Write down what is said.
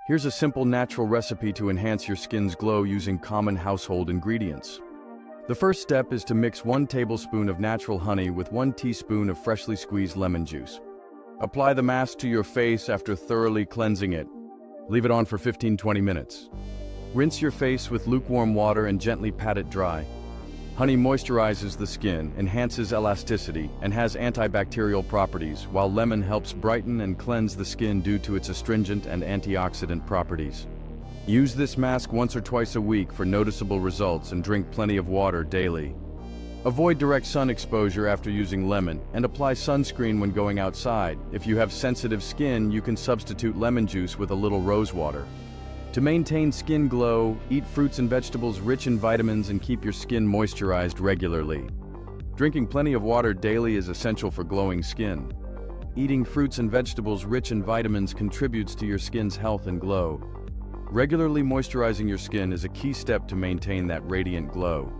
Here's a simple natural recipe to enhance your skin's glow using common household ingredients. The first step is to mix 1 tablespoon of natural honey with 1 teaspoon of freshly squeezed lemon juice. Apply the mask to your face after thoroughly cleansing it. Leave it on for 15-20 minutes. Rinse your face with lukewarm water and gently pat it dry. Honey moisturizes the skin, enhances elasticity, and has antibacterial properties, while lemon helps brighten and cleanse the skin due to its astringent and antioxidant properties. Use this mask once or twice a week for noticeable results and drink plenty of water daily. Avoid direct sun exposure after using lemon, and apply sunscreen when going outside. If you have sensitive skin, you can substitute lemon juice with a little rose water. To maintain skin glow, eat fruits and vegetables rich in vitamins and keep your skin moisturized regularly. Drinking plenty of water daily is essential for glowing skin. Eating fruits and vegetables rich in vitamins contributes to your skin's health and glow. Regularly moisturizing your skin is a key step to maintain that radiant glow.